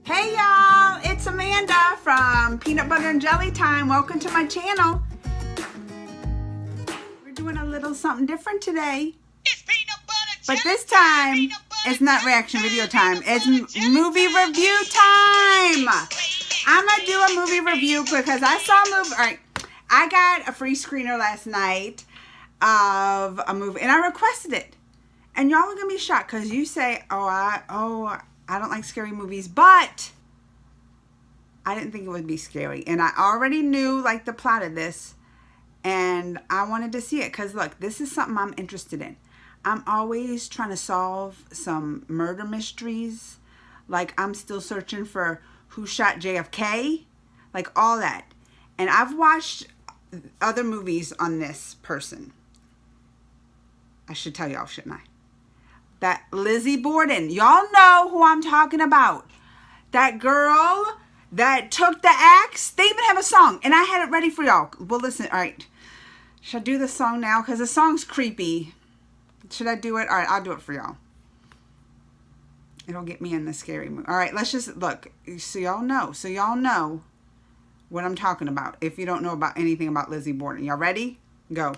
Hey y'all, it's Amanda from Peanut Butter and Jelly Time. Welcome to my channel. We're doing a little something different today. It's peanut butter But jelly this time, it's not reaction video time. It's movie review time. I'm going to do a movie review because I saw a movie. Alright, I got a free screener last night of a movie and I requested it. And y'all are going to be shocked because you say, I don't like scary movies, but I didn't think it would be scary. And I already knew like the plot of this and I wanted to see it because look, this is something I'm interested in. I'm always trying to solve some murder mysteries. Like I'm still searching for who shot JFK, like all that. And I've watched other movies on this person. I should tell y'all, shouldn't I? That Lizzie Borden. Y'all know who I'm talking about. That girl that took the axe. They even have a song. And I had it ready for y'all. Well, listen. All right. Should I do the song now? Because the song's creepy. Should I do it? All right. I'll do it for y'all. It'll get me in the scary mood. All right. Let's just look. So y'all know. So y'all know what I'm talking about. If you don't know about anything about Lizzie Borden. Y'all ready? Go.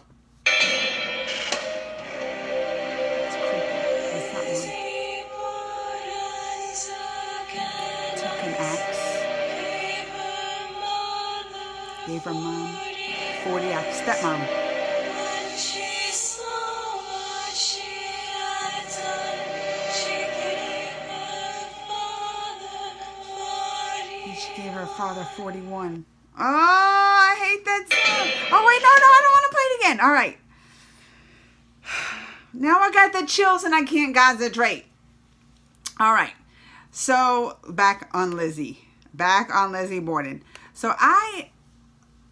Gave her mom 40 axe stepmom. And she gave her father 41. Oh, I hate that song. Oh, wait, no, I don't want to play it again. All right. Now I got the chills and I can't concentrate. All right. So, back on Lizzie Borden. So,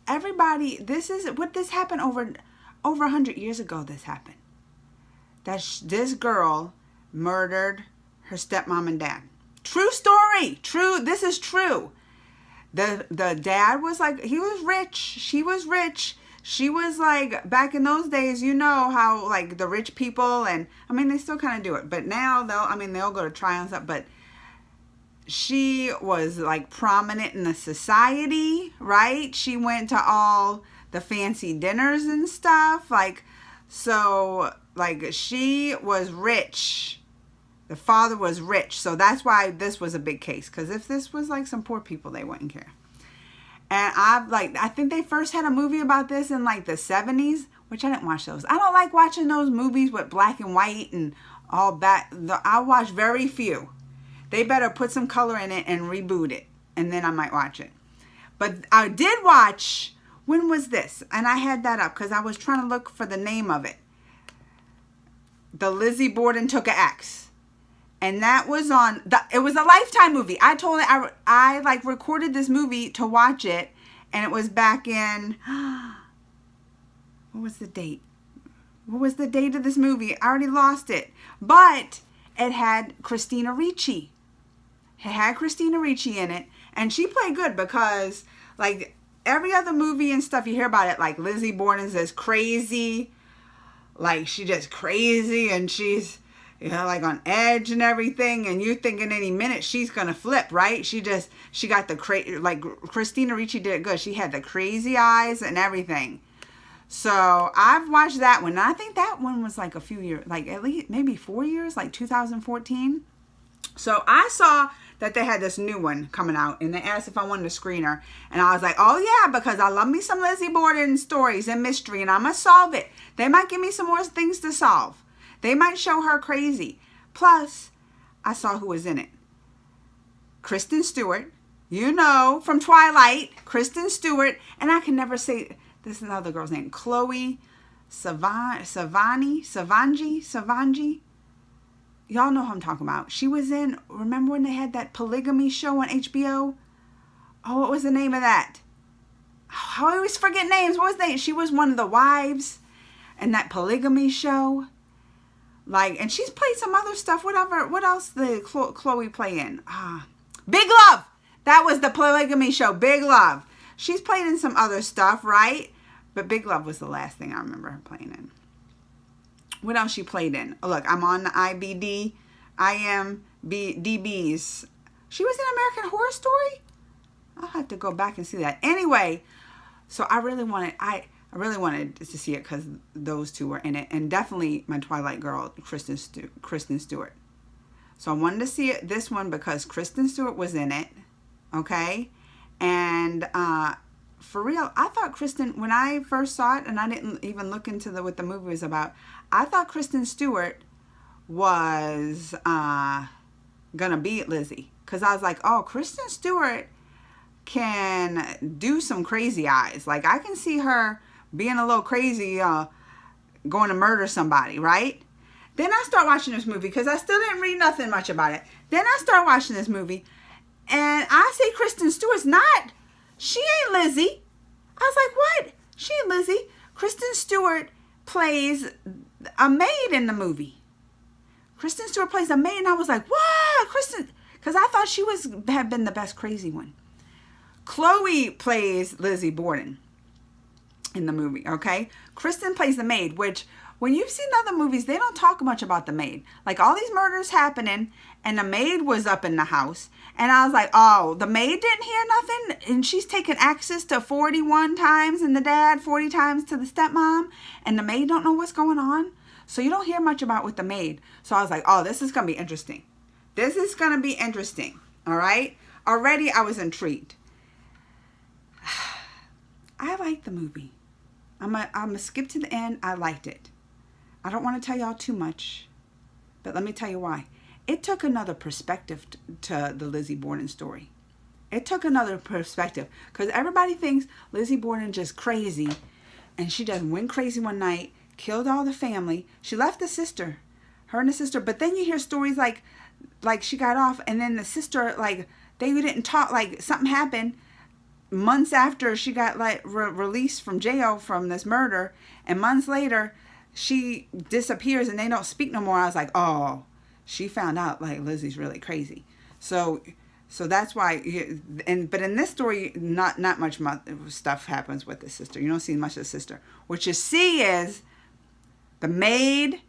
everybody, this happened over 100 years ago. This happened. This girl murdered her stepmom and dad. True story. True. This is true. The dad was like, he was rich. She was rich. She was like, back in those days, you know how like the rich people, and I mean, they still kind of do it. But now they'll go to trial and stuff. But she was like prominent in the society, right? She went to all the fancy dinners and stuff. Like, so like she was rich. The father was rich. So that's why this was a big case. Because if this was like some poor people, they wouldn't care. And I think they first had a movie about this in like the 70s, which I didn't watch those. I don't like watching those movies with black and white and all that. I watch very few. They better put some color in it and reboot it. And then I might watch it. But I did watch, when was this? And I had that up because I was trying to look for the name of it. The Lizzie Borden Took an Axe. And that was on, it was a Lifetime movie. I like recorded this movie to watch it. And it was back in, what was the date? What was the date of this movie? I already lost it. But it had Christina Ricci. It had Christina Ricci in it. And she played good because, like, every other movie and stuff you hear about it, like, Lizzie Borden's this crazy. Like, she just crazy and she's, you know, like on edge and everything. And you're thinking any minute she's going to flip, right? She got the crazy, like, Christina Ricci did it good. She had the crazy eyes and everything. So I've watched that one. And I think that one was like a few years, like at least maybe 4 years, like 2014. So I saw that they had this new one coming out and they asked if I wanted a screener. And I was like, oh yeah, because I love me some Lizzie Borden stories and mystery and I'm going to solve it. They might give me some more things to solve. They might show her crazy. Plus, I saw who was in it. Kristen Stewart, you know, from Twilight, Kristen Stewart. And I can never say, this is another girl's name, Chloe Savangi. Y'all know who I'm talking about. She was in, remember when they had that polygamy show on HBO? Oh, what was the name of that? Oh, I always forget names. What was the name? She was one of the wives in that polygamy show. Like, and she's played some other stuff. Whatever. What else did Chloe play in? Big Love. That was the polygamy show. Big Love. She's played in some other stuff, right? But Big Love was the last thing I remember her playing in. What else she played in? Oh, look, I'm on the IMDb's She was in American Horror Story? I'll have to go back and see that. Anyway, so I really wanted to see it because those two were in it. And definitely my Twilight girl, Kristen Stewart. So I wanted to see this one because Kristen Stewart was in it. Okay? And for real, I thought Kristen, when I first saw it, and I didn't even look into what the movie was about, I thought Kristen Stewart was gonna beat Lizzie. Because I was like, oh, Kristen Stewart can do some crazy eyes. Like, I can see her being a little crazy, going to murder somebody, right? Then I start watching this movie because I still didn't read nothing much about it. Then I start watching this movie, and I see Kristen Stewart's not. She ain't Lizzie. I was like, what? She ain't Lizzie. Kristen Stewart plays a maid in the movie. Kristen Stewart plays a maid, and I was like, what? Kristen, because I thought she had been the best crazy one. Chloe plays Lizzie Borden in the movie, okay? Kristen plays the maid, which when you've seen other movies, they don't talk much about the maid. Like, all these murders happening, and the maid was up in the house. And I was like, oh, the maid didn't hear nothing? And she's taken access to 41 times, and the dad 40 times to the stepmom, and the maid don't know what's going on? So you don't hear much about with the maid. So I was like, oh, this is going to be interesting. This is going to be interesting, all right? Already I was intrigued. I liked the movie. I'm gonna skip to the end. I liked it. I don't want to tell y'all too much, but let me tell you why. It took another perspective to the Lizzie Borden story. It took another perspective because everybody thinks Lizzie Borden just crazy, and she just went crazy one night, killed all the family. She left the sister, her and the sister. But then you hear stories like she got off, and then the sister, like, they didn't talk. Like, something happened months after she got released from jail from this murder, and months later she disappears and they don't speak no more. I was like, oh, she found out like Lizzie's really crazy. So that's why. But in this story, not much stuff happens with the sister. You don't see much of the sister. What you see is the maid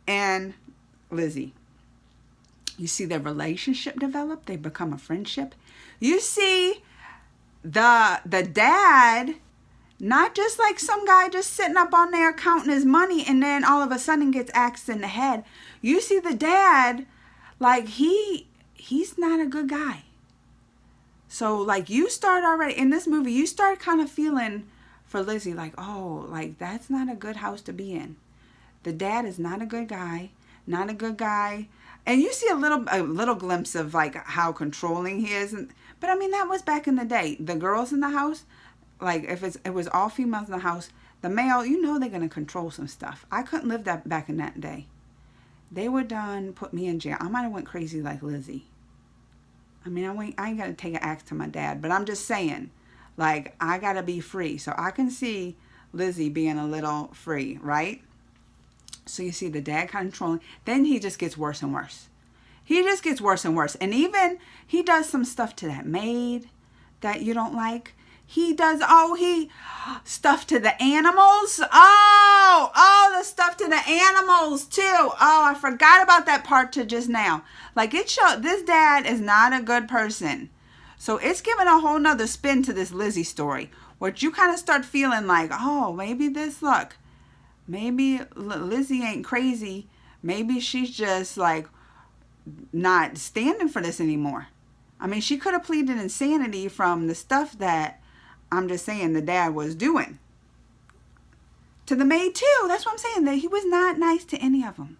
and Lizzie. You see their relationship develop. They become a friendship. You see the dad, not just like some guy just sitting up on there counting his money and then all of a sudden gets axed in the head. You see the dad, like he's not a good guy. So like you start already in this movie, you start kind of feeling for Lizzie, like, oh, like that's not a good house to be in. The dad is not a good guy, not a good guy. And you see a little glimpse of like how controlling he is. But I mean, that was back in the day. The girls in the house, like if it was all females in the house, the male, you know they're going to control some stuff. I couldn't live that back in that day. They would put me in jail. I might have went crazy like Lizzie. I mean, I ain't got to take an axe to my dad. But I'm just saying, like, I got to be free. So I can see Lizzie being a little free, right? So you see the dad controlling. Then he just gets worse and worse. He just gets worse and worse. And even he does some stuff to that maid that you don't like. He does, stuff to the animals. The stuff to the animals too. Oh, I forgot about that part to just now. Like this dad is not a good person. So it's giving a whole nother spin to this Lizzie story. What you kind of start feeling like, oh, maybe maybe Lizzie ain't crazy. Maybe she's just like not standing for this anymore. I mean, she could have pleaded insanity from the stuff that I'm just saying the dad was doing. To the maid too. That's what I'm saying. That he was not nice to any of them.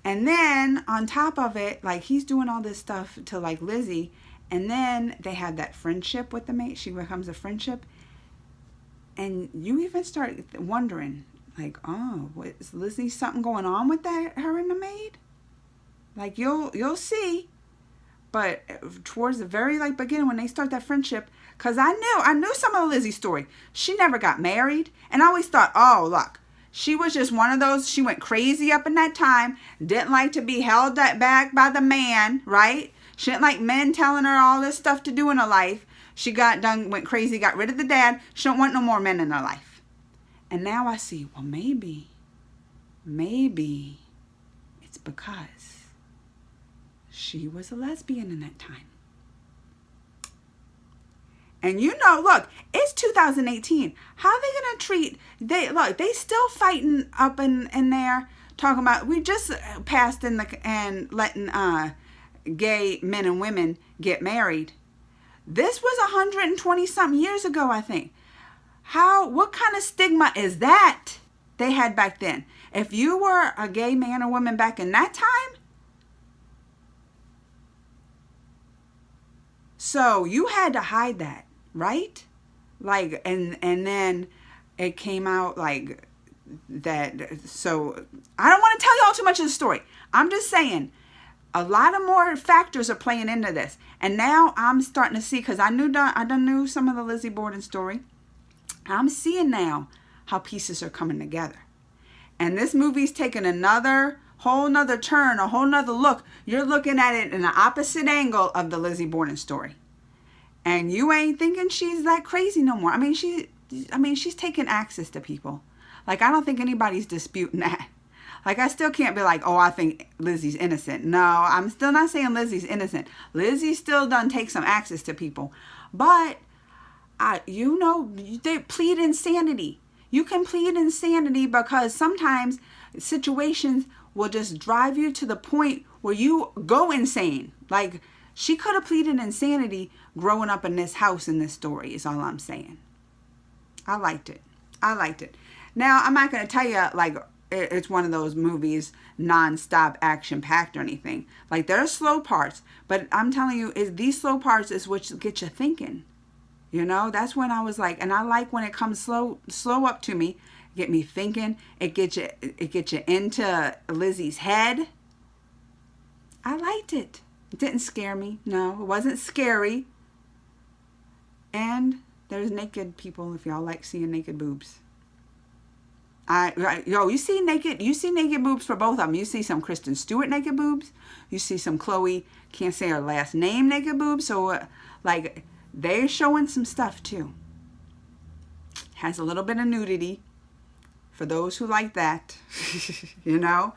And then on top of it, like he's doing all this stuff to like Lizzie. And then they have that friendship with the maid. She becomes a friendship. And you even start wondering, like, oh, is Lizzie something going on with her and the maid? Like you'll see. But towards the very beginning when they start that friendship, because I knew some of Lizzie's story. She never got married. And I always thought, oh, look, she was just one of those, she went crazy up in that time, didn't like to be held back by the man, right? She didn't like men telling her all this stuff to do in her life. She went crazy, got rid of the dad. She don't want no more men in her life. And now I see, well, maybe it's because she was a lesbian in that time. And you know, look, it's 2018. How are they going to treat, they still fighting up in there, talking about, we just passed and letting gay men and women get married. This was 120 something years ago, I think. What kind of stigma is that they had back then? If you were a gay man or woman back in that time, so you had to hide that, right? Like, and then it came out like that. So I don't want to tell y'all too much of the story. I'm just saying a lot of more factors are playing into this. And now I'm starting to see, because I done knew some of the Lizzie Borden story. I'm seeing now how pieces are coming together. And this movie's taking another whole nother turn, a whole nother look. You're looking at it in the opposite angle of the Lizzie Borden story. And you ain't thinking she's that crazy no more. I mean, she's taking access to people. Like, I don't think anybody's disputing that. Like, I still can't be like, oh, I think Lizzie's innocent. No, I'm still not saying Lizzie's innocent. Lizzie still done take some access to people. But, they plead insanity. You can plead insanity because sometimes situations will just drive you to the point where you go insane. Like, she could have pleaded insanity growing up in this house in this story, is all I'm saying. I liked it. Now, I'm not going to tell you, like, it's one of those movies, non-stop action-packed or anything. Like, there are slow parts, but I'm telling you, these slow parts is what get you thinking. You know, that's when I was like, and I like when it comes slow up to me, get me thinking. It gets you into Lizzie's head. I liked it. It didn't scare me. No, it wasn't scary. And there's naked people, if y'all like seeing naked boobs. You see naked boobs for both of them. You see some Kristen Stewart naked boobs. You see some Chloe, can't say her last name, naked boobs. So, like, they're showing some stuff too. Has a little bit of nudity for those who like that, you know.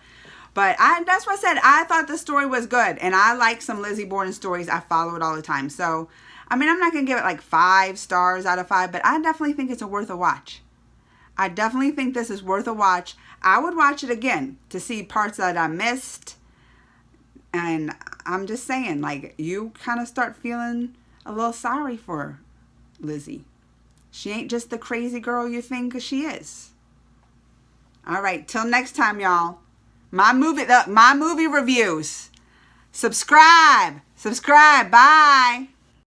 But that's what I said. I thought the story was good. And I like some Lizzie Borden stories. I follow it all the time. So, I mean, I'm not going to give it like 5 stars out of 5. But I definitely think it's worth a watch. I definitely think this is worth a watch. I would watch it again to see parts that I missed. And I'm just saying, like, you kind of start feeling a little sorry for Lizzie. She ain't just the crazy girl you think she is. All right, till next time, y'all. My movie reviews. Subscribe. Bye.